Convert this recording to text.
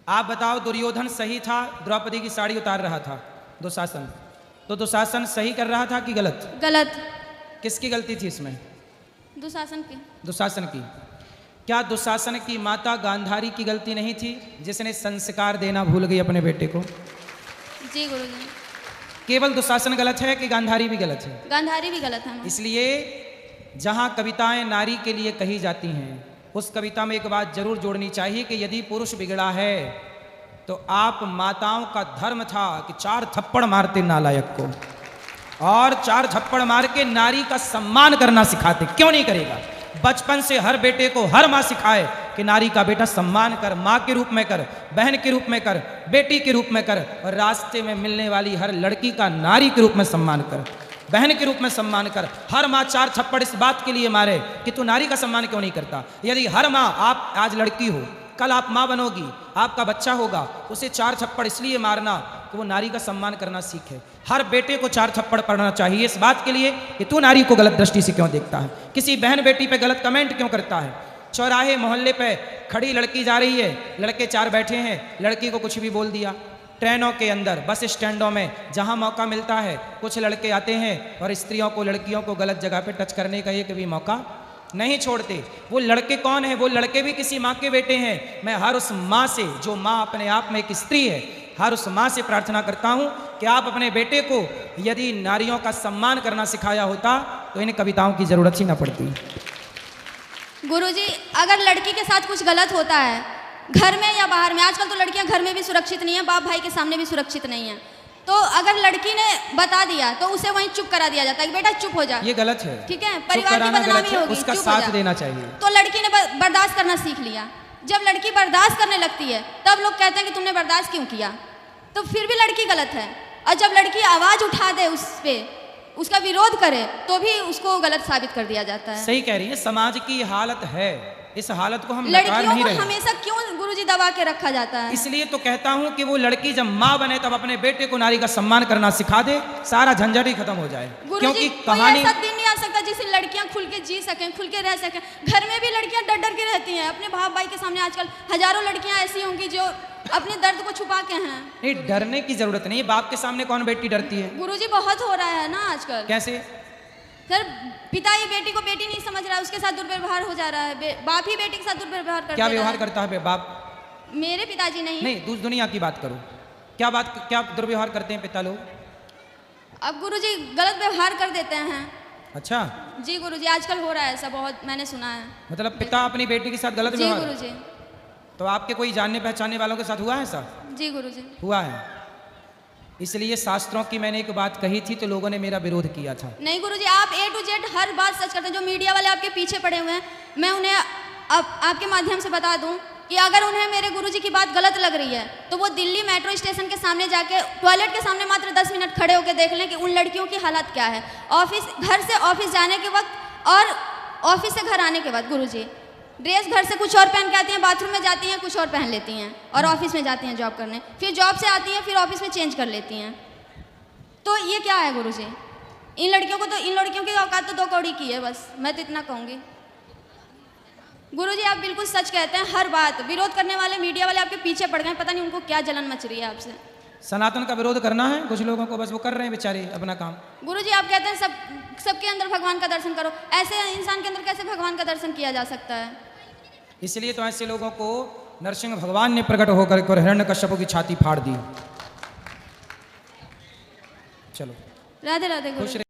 आप बताओ, दुर्योधन सही था, द्रौपदी की साड़ी उतार रहा था, दुशासन, तो दुशासन सही कर रहा था कि गलत? गलत। किसकी गलती थी इसमें? दुशासन की। दुशासन की। क्या दुशासन की माता गांधारी की गलती नहीं थी, जिसने संस्कार देना भूल गई अपने बेटे को? जी गुरुजी। केवल दुशासन गलत है कि गांधारी भी गलत है? गांधारी भी गलत है। इसलिए जहां कविताएं नारी के लिए कही जाती हैं, उस कविता में एक बात जरूर जोड़नी चाहिए कि यदि पुरुष बिगड़ा है तो आप माताओं का धर्म था कि 4 थप्पड़ मारते नालायक को, और 4 थप्पड़ मार के नारी का सम्मान करना सिखाते। क्यों नहीं करेगा? बचपन से हर बेटे को हर माँ सिखाए कि नारी का बेटा सम्मान कर, माँ के रूप में कर, बहन के रूप में कर, बेटी के रूप में कर, और रास्ते में मिलने वाली हर लड़की का नारी के रूप में सम्मान कर, बहन के रूप में सम्मान कर। हर माँ 4 थप्पड़ इस बात के लिए मारे कि तू नारी का सम्मान क्यों नहीं करता। यदि हर माँ, आप आज लड़की हो, कल आप माँ बनोगी, आपका बच्चा होगा, उसे 4 थप्पड़ इसलिए मारना कि वो नारी का सम्मान करना सीखे। हर बेटे को 4 थप्पड़ पड़ना चाहिए इस बात के लिए कि तू नारी को गलत दृष्टि से क्यों देखता है, किसी बहन बेटी पे गलत कमेंट क्यों करता है। चौराहे मोहल्ले पे खड़ी लड़की जा रही है, लड़के 4 बैठे हैं, लड़की को कुछ भी बोल दिया। ट्रेनों के अंदर, बस स्टैंडों में, जहां मौका मिलता है, कुछ लड़के आते हैं और स्त्रियों को, लड़कियों को गलत जगह पे टच करने का एक भी मौका नहीं छोड़ते। वो लड़के कौन है? वो लड़के भी किसी माँ के बेटे हैं। मैं हर उस माँ से, जो माँ अपने आप में एक स्त्री है, हर उस माँ से प्रार्थना करता हूँ कि आप अपने बेटे को यदि नारियों का सम्मान करना सिखाया होता तो इन कविताओं की जरूरत ही ना पड़ती। गुरुजी, अगर लड़की के साथ कुछ गलत होता है, घर में या बाहर में, आजकल तो लड़कियां घर में भी सुरक्षित नहीं है, बाप भाई के सामने भी सुरक्षित नहीं है, तो अगर लड़की ने बता दिया तो उसे वहीं चुप करा दिया जाता है कि बेटा चुप हो जा। ये गलत है। ठीक है, परिवार की बदनामी होगी, उसका चुप हो साथ जा। देना चाहिए। तो लड़की ने बर्दाश्त करना सीख लिया। जब लड़की बर्दाश्त करने लगती है तब लोग कहते हैं कि तुमने बर्दाश्त क्यों किया, तो फिर भी लड़की गलत है। और जब लड़की आवाज उठा दे उस पे, उसका विरोध करे, तो भी उसको गलत साबित कर दिया जाता है। सही कह रही है, समाज की हालत है, इस हालत को हम नकार लड़कियों नहीं को रहे। हमेशा क्यों गुरुजी दबा के रखा जाता है? इसलिए तो कहता हूं कि वो लड़की जब माँ बने तब अपने बेटे को नारी का सम्मान करना सिखा दे, सारा झंझट ही खत्म हो जाए। क्योंकि कहानी, ऐसा दिन नहीं आ सकता जिससे लड़कियां खुल के जी सकें, खुल के रह सकें। घर में भी लड़कियां डर डर के रहती हैं अपने बाप भाई के सामने। आजकल हजारों लड़कियां ऐसी होंगी जो अपने दर्द को छुपा के हैं। नहीं, डरने की जरूरत नहीं है। बाप के सामने कौन बेटी डरती है? गुरुजी, बहुत हो रहा है ना आजकल। कैसे? सर, पिता ही बेटी को बेटी नहीं समझ रहा है, उसके साथ दुर्व्यवहार हो जा रहा है। बाप ही बेटी के साथ दुर्व्यवहार करता है। क्या व्यवहार करता है बाप? मेरे पिताजी नहीं, दुनिया की बात करो। क्या दुर्व्यवहार करते हैं पिता लोग? अब गुरुजी गलत व्यवहार कर देते हैं। अच्छा जी गुरुजी, आजकल हो रहा है ऐसा, बहुत मैंने सुना है। मतलब पिता अपनी बेटी के साथ गलत जी व्यवहार? गुरुजी। तो आपके कोई जानने पहचानने वालों के साथ हुआ है ऐसा? जी गुरुजी। हुआ है। इसलिए शास्त्रों की मैंने एक बात कही थी तो लोगों ने मेरा विरोध किया था। नहीं गुरुजी, आप A to Z हर बात सच करते हैं। जो मीडिया वाले आपके पीछे पड़े हुए हैं, मैं उन्हें आपके माध्यम से बता दूं कि अगर उन्हें मेरे गुरुजी की बात गलत लग रही है तो वो दिल्ली मेट्रो स्टेशन के सामने जाके टॉयलेट के सामने मात्र 10 मिनट खड़े होकर देख लें कि उन लड़कियों की हालत क्या है। घर से ऑफिस जाने के वक्त और ऑफिस से घर आने के बाद गुरुजी, ड्रेस घर से कुछ और पहन के आती हैं, बाथरूम में जाती हैं कुछ और पहन लेती हैं, और ऑफिस में जाती हैं जॉब करने, फिर जॉब से आती हैं, फिर ऑफिस में चेंज कर लेती हैं। तो ये क्या है गुरुजी? इन लड़कियों की औकात तो 2 कौड़ी की है, बस मैं तो इतना कहूँगी। गुरुजी, आप बिल्कुल सच कहते हैं। हर बात विरोध करने वाले मीडिया वाले आपके पीछे पड़ गए, पता नहीं उनको क्या जलन मच रही है आपसे। सनातन का विरोध करना है कुछ लोगों को, बस वो कर रहे हैं बेचारे अपना काम। गुरुजी, आप कहते हैं सबके अंदर भगवान का दर्शन करो। ऐसे इंसान के अंदर कैसे भगवान का दर्शन किया जा सकता है? इसलिए तो ऐसे लोगों को नरसिंह भगवान ने प्रकट होकर हिरण्यकश्यप की छाती फाड़ दी। चलो, राधे राधे गुरु।